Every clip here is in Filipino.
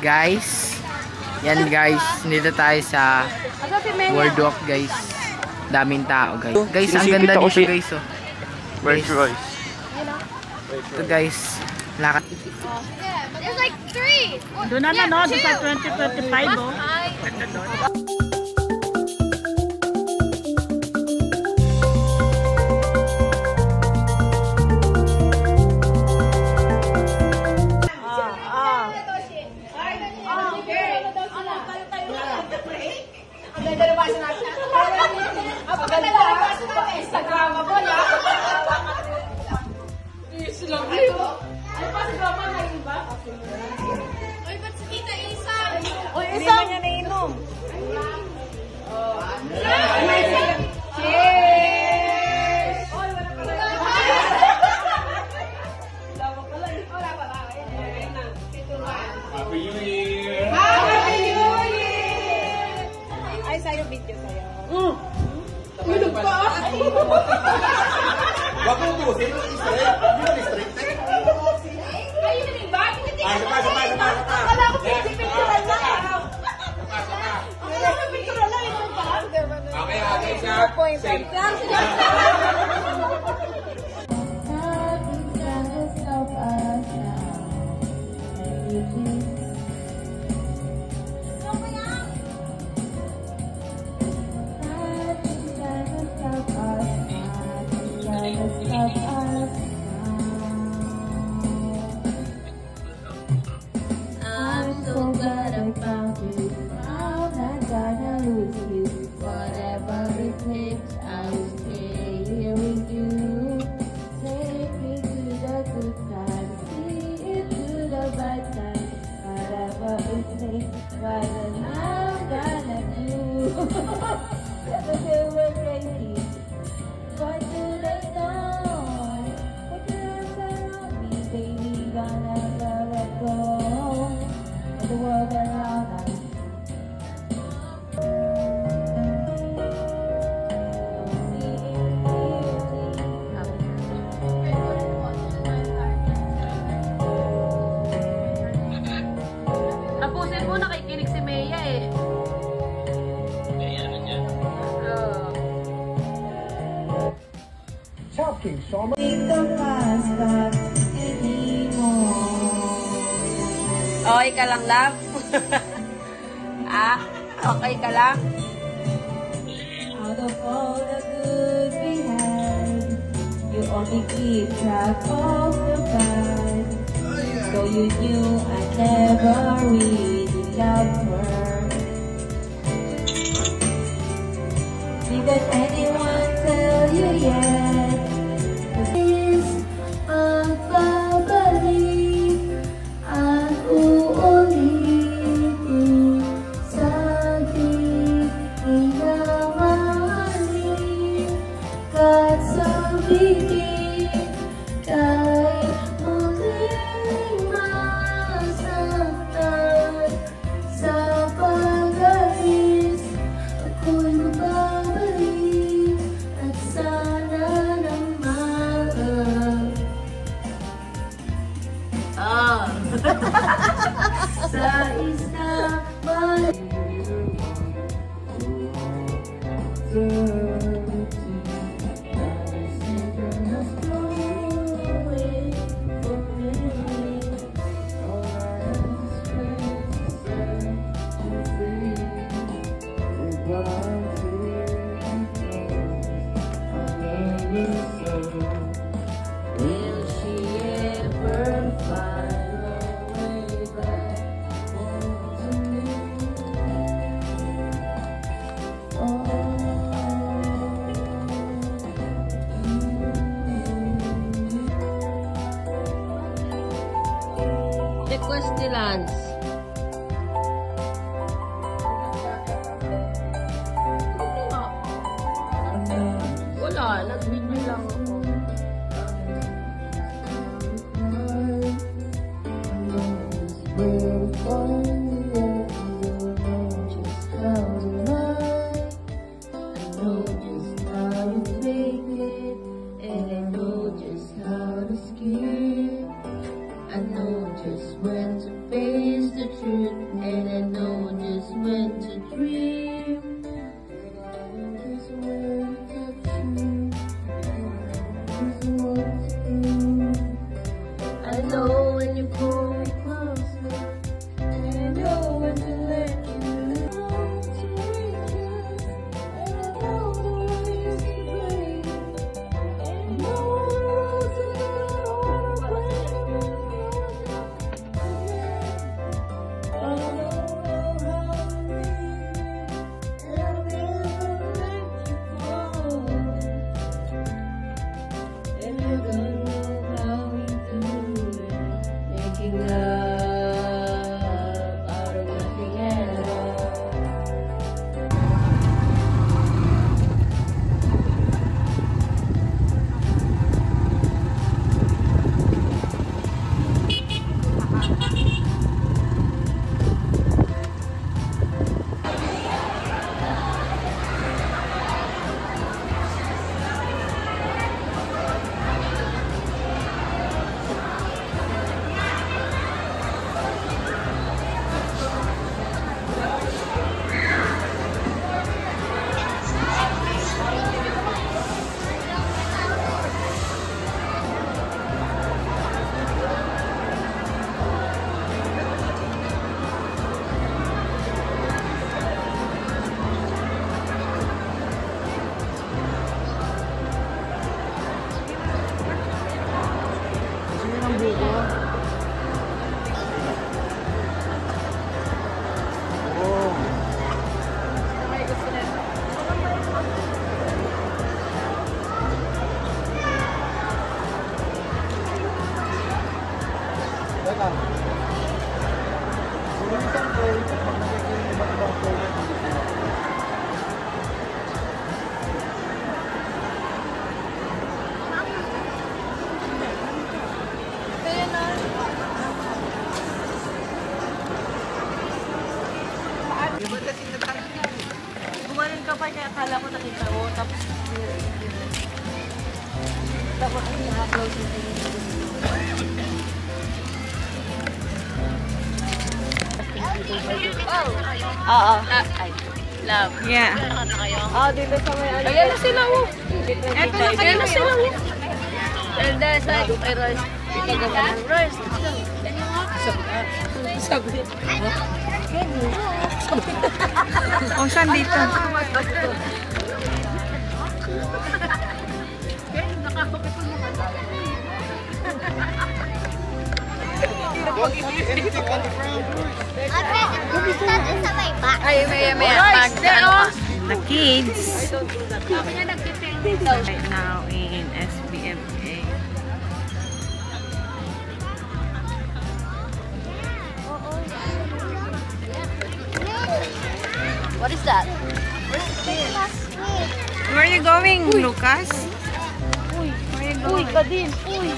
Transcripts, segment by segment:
Guys, yan guys, dito tayo sa boardwalk guys. Daming tao guys. Guys, ang ganda dito guys oh. Where's Royce? Ito guys, lakad. There's like 3. Doon naman no, sa 2025 oh. Oy, ba't si Tita Isang? Uy, isang niya nainom. Cheers! Happy New Year! Happy New Year! Ay, sa'yo video sa'yo. Tulog pa! Wag mo ubusin, straight. Ayun na rin ba? Sapa. Wala ko picture-picturean lang. Wala ko picturean lang. Ito pa. Okay, siya. I'm so glad I found you. I'm not gonna lose you. Whatever it takes, I will stay here with you. Take me to the good times, see it to the bad times. Whatever it takes, whatever I'm gonna do. Never feel we're crazy. What do they know? Put your arms around me, baby, gonna never let go. The world around us. Tapusin mo, nakikinig si Maya eh. Okay ka lang, love? Okay ka lang? Out of all the good we had, you only keep track of the bad. So you knew I never really loved her. Did anyone tell you yet? Is magbabalik at uulitin sa di inamahalin kahit sabihin kahit muling masaktan sa pag-alis ako'y magbabalik at sana naman sa isang balik. Will she ever find a way back home to me? Request ni Lance. Wala, nag-video lang ako. I know just when to face and I know just when to dream. Just when to dream. Just when to dream. I know when you pull me closer, and I know when to let you know. Gumaling ka pa kaya akala ko nakita mo. Tapos i-upload ito yung Oo. Ay, love. Yeah. Dito sa may ano. Ayan na sila, oh. Eto na kayo na sila. And then, sa ay Royce. Pinagawa ng Royce. Sabi. Oh, saan dito? Ay, may The kids. Right now in SBMA. What is that? Where are you going, Lucas? Uy, ka din. Uy.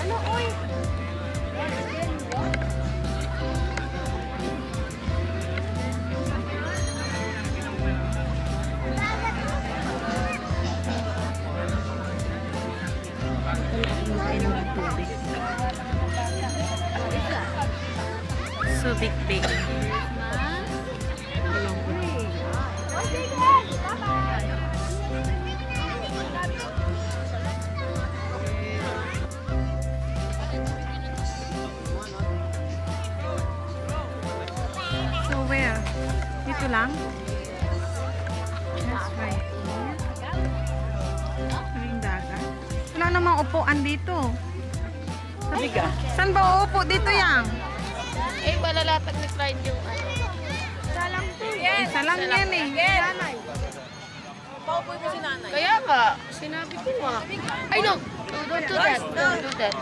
Ano, uy? So big. So where? Dito lang? That's right. Kaming dagat. Wala namang upuan dito. Sabi ka? Saan ba uupo dito yang? Eh, malalatag ni Clyde yung ano. Isa lang yan eh. Paupoy mo si nanay. Kaya nga, sinabi ko nga. Ay, no. Don't do that. Don't do that.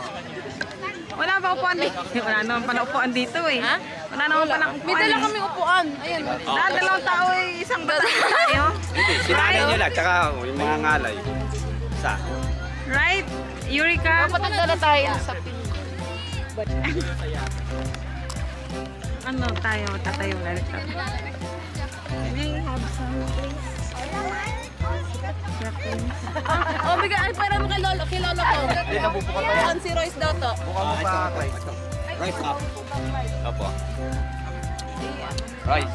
Wala ba upuan dito? Wala naman pala upuan dito eh. Ha? Wala naman pala upuan. May dala kami upuan. Ayan. Dalawang tao eh. Isang bata tayo. Hindi, sinanay nila, tsaka yung mga ngalay. Sa? Right? Eureka? Dapat nagdala tayo sa Ano tayo? Tatayo na rin. Can I have some please? Oh, bigay. Ay, para mo kay Lolo ko. Saan si Royce daw to? Buka mo pa, Right up. Opo. Rice.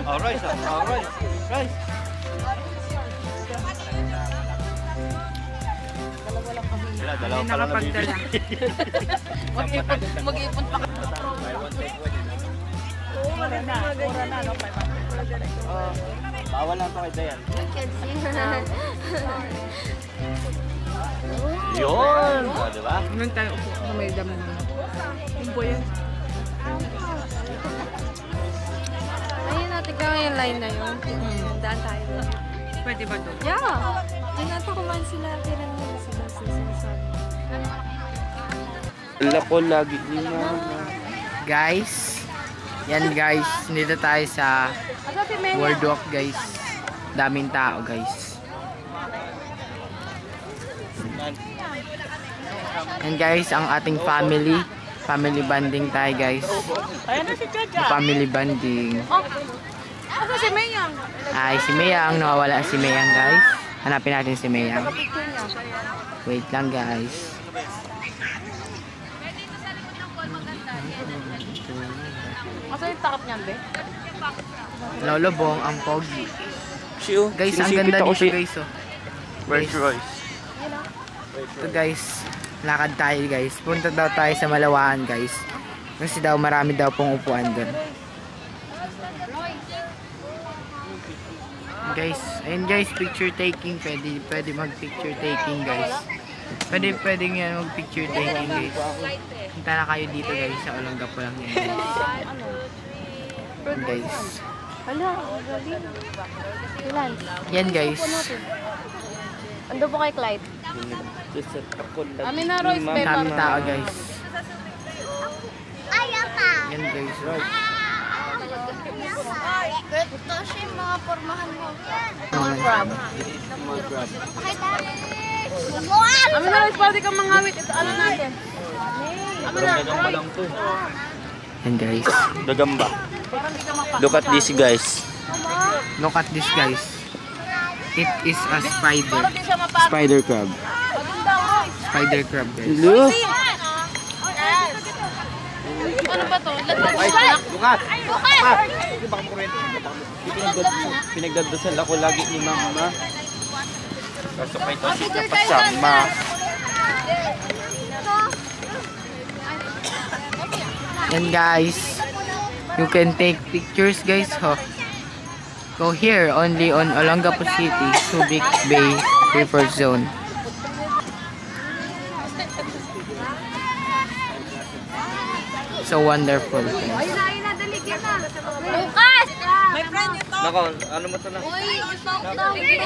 Oh, rice. Oh, rice. Rice. Dalawa pa lang Nakapagdala. Mag-ipon pa ka. Bawal lang ito kay Dayan. Yun! O, diba? Nung tayo upo na may damo na. Yung po yan. Ayun natin ka yung line na yun. Daan tayo doon. Pwede ba doon? Yeah! Ayun natin kumain sila. Kailan nila sila sinasabi. Wala ko lagi ni Mama. Guys, yan guys, dito tayo sa boardwalk guys. Daming tao guys. And guys, ang ating family bonding tayo guys. Family bonding. Asa si Mayang? Ay, si Mayang, nawawala si Mayang guys. Hanapin natin si Mayang. Wait lang guys. Asa yung takap niyan, be? Lolo Bong, ang pogi. Siyo, Guys, ang ganda dito guys oh. Where's Royce? Ito guys, lakad tayo guys. Punta daw tayo sa Malawaan guys. Kasi daw marami daw pong upuan doon. Guys, ayun guys, picture taking. Pwede mag picture taking guys. Pwede nga mag picture taking guys. Punta na kayo dito guys, sa Olongapo lang yan guys. Hala, gabi. Ilan? Yan guys. Ando po kay Clyde? Amin na, Royce, Ang dami tao guys. Yan guys. Ito siya yung mga pormahan mo. Amin na, Royce, pwede kang mangawit. Ito, ano natin? Amin na, Royce. Yan guys. Dagamba. Look at this guys. Look at this guys. It is a spider. Spider crab. Spider crab guys. Look! Ano ba to? Lukat! Pinagdadasal ako lagi ni Mama. Kaso kay Tosi kapasama. Yan guys. You can take pictures guys. Huh? Go here only on Olongapo City, Subic Bay River Zone. So wonderful. Ayun na, dali ka na. Lucas! May friend ito. Nako, ano mo to na?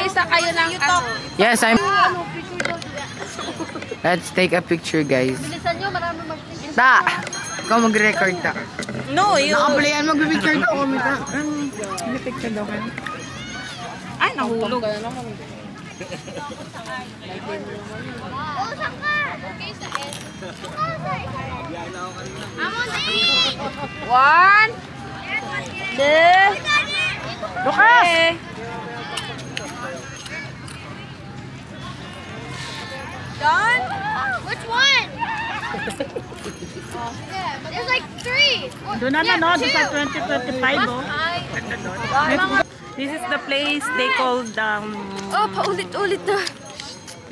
Isa kayo ng ano. Yes, Let's take a picture guys. Bilisan nyo, marami mag-picture. Ta! Ikaw mag-record ta. No, yun. Nakaplayan mag-picture ka. May picture daw kayo. Ay, nahulog. Oh, saan ka? Okay, sa S. One. Two. Lucas! Done? Which one? There's like three. Doon na no? Doon sa 2025, oh. This is the place they call Oh, paulit-ulit na.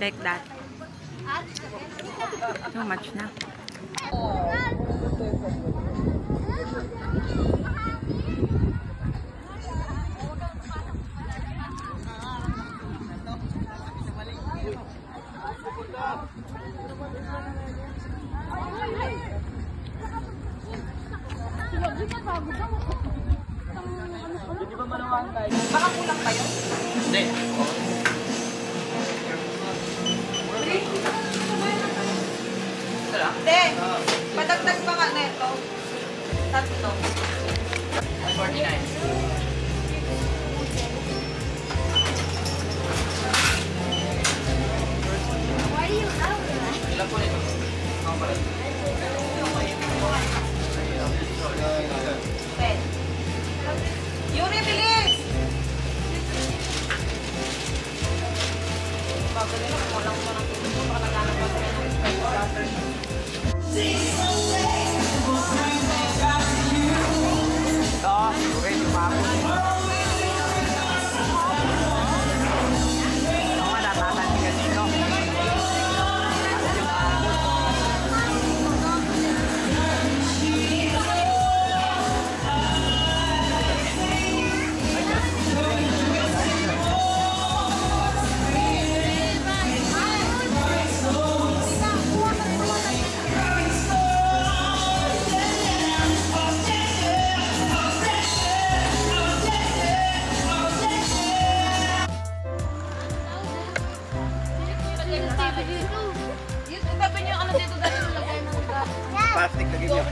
like that. So much na. Hindi. Padagdag pa nga neto. Tatlo. 49. Yuri, bilis! Plastic lagi niya.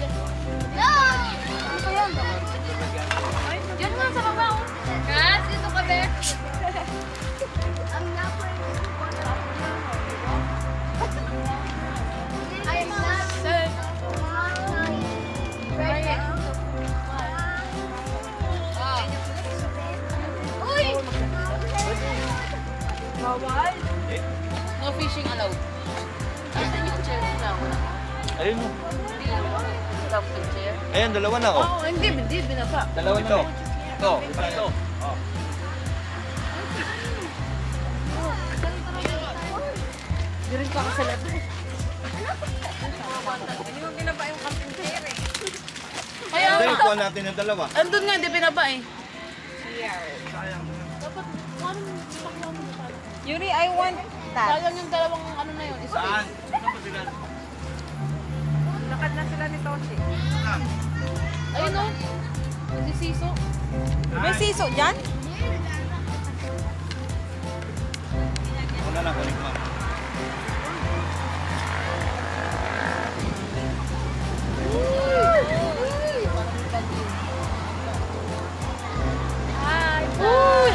Diyan nga sa baba, oh. Gas, dito ka, be. I'm not sir. Uy! Bawal? No fishing allowed. Asan yung chair na? Ayun mo. Stop the chair. Ayan, dalawa na oh. Oo, hindi, binaba. Dalawa ito. Ito. Ito. Oh. Di rin pa ako sa lahat. Hindi mo binaba yung camping chair eh. Kaya, Ito yung kuha natin ng dalawa. andun nga, di binaba eh. Yuri, I want that. Sayang yung dalawang ano na yun, Saan? space. Lakad na sila ni Toshi. Ayun o. Nagsisiso. May siso dyan? Una na, kunik mo.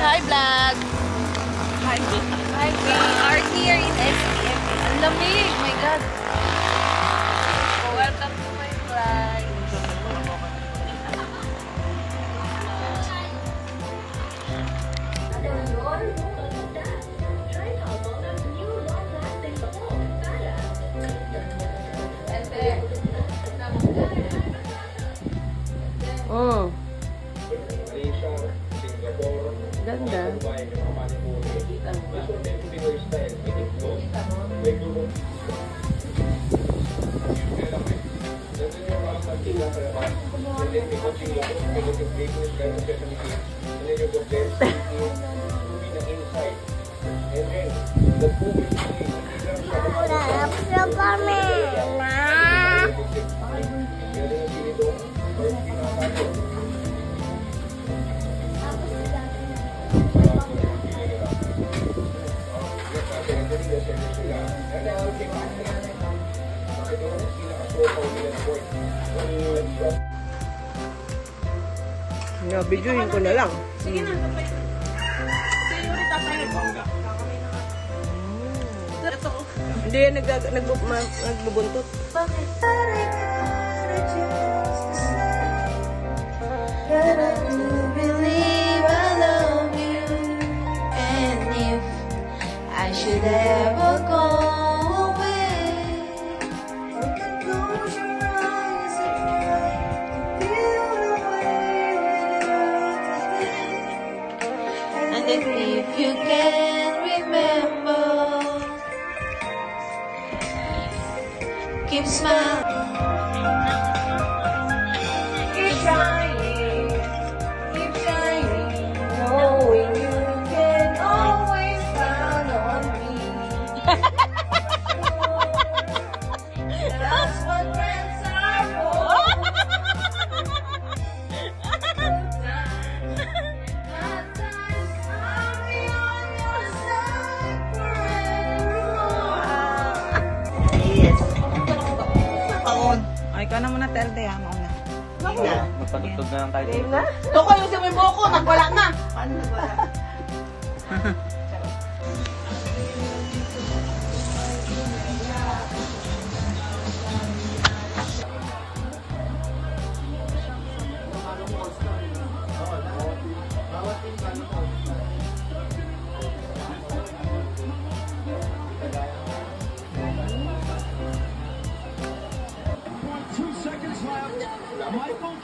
Hi vlog! Hi. Hi, we are here in SPM. Ang lamig, my God. Welcome to my vlog. Oh. Ganda. Videoin ko na lang. Sige na. Sige, Yuri, tatay ko. Ito. Hindi, nagbubuntot. Believe I love you, and if I should ever go away, you can close your eyes and try to feel the way we were today. And if you can remember, keep smiling. Keep trying, keep shining, knowing you can always count on me. That's what friends are for. Bad times, I'll be on your side forever. Ay, ikaw na muna, Telde, ha? Mauna. Magpatugtog na lang tayo. Ito ko yung si Boko, nagwala na. Paano nagwala?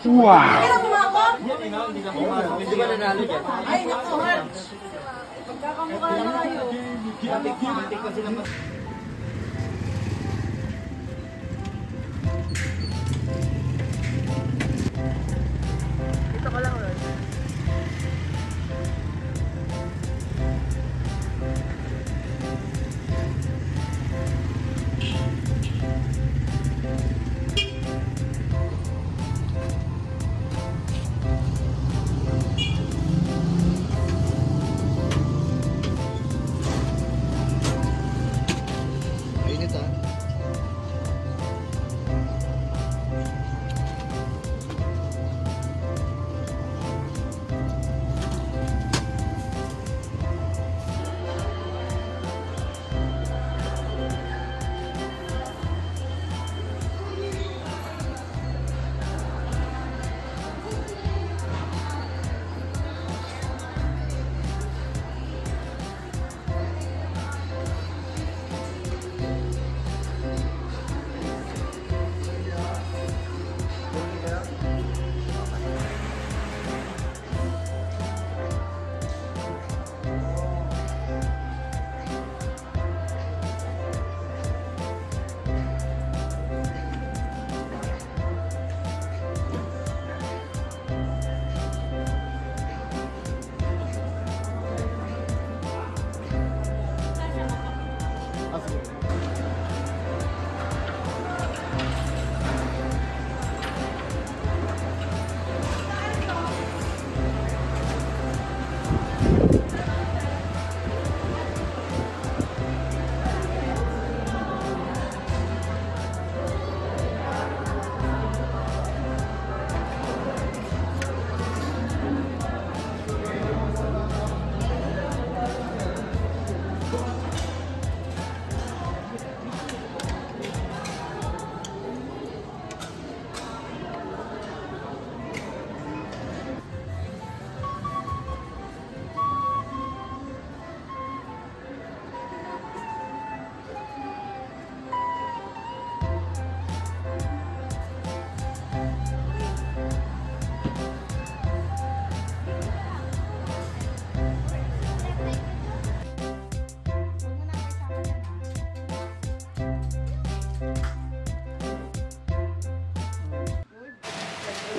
Kailan pumakot? Ay, naku, Hal. Pagkakamukha na kayo. Dito ko lang, Lord.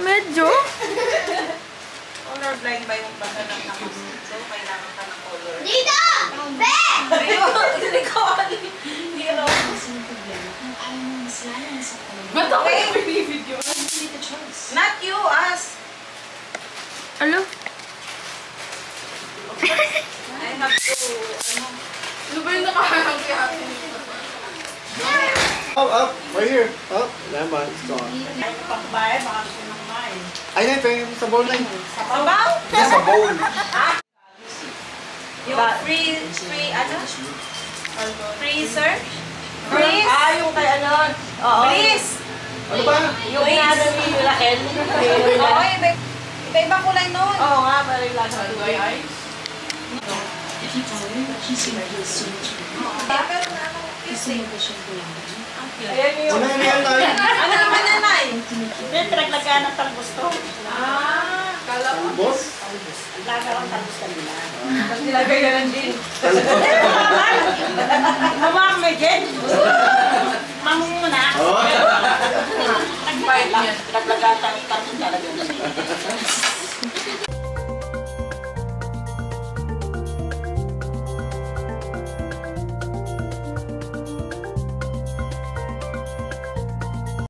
Medyo? Colorblind ba yung bata ng nakasunod? Kailangan ka ng color. Dito! Be! Hindi ko alam. Hindi ko alam. Ba't ako yung binibidyo? Not you, us. Alo? I have to, ano? Ano ba yung nakaharang kay ate? Up, right here. Up. Naman, it's gone. Ay, pagbayad, baka gusto nang kumain. Ay, na, pwede sa bowl na yun. Sabaw? Yes, sa bowl. Yung free, ano? Freezer? Freeze? Ah, yung kay ano? Oo. Freeze! Ano ba? Yung inano ni Raquel. Oo, iba-iba kulay nun. Oo nga, parang lang sa tubig. Pero na ano, kissing. Ayan yung... Una yan tayo. Ano naman nanay? Hindi, pinaglagyan ng talbos to. Ah, kala ko. Boss? Lagaw ang talbos kanila. Tapos nilagay ka ng gin. Mama, may gin. Mamong mo na. Oo. Naglagyan ng talbos.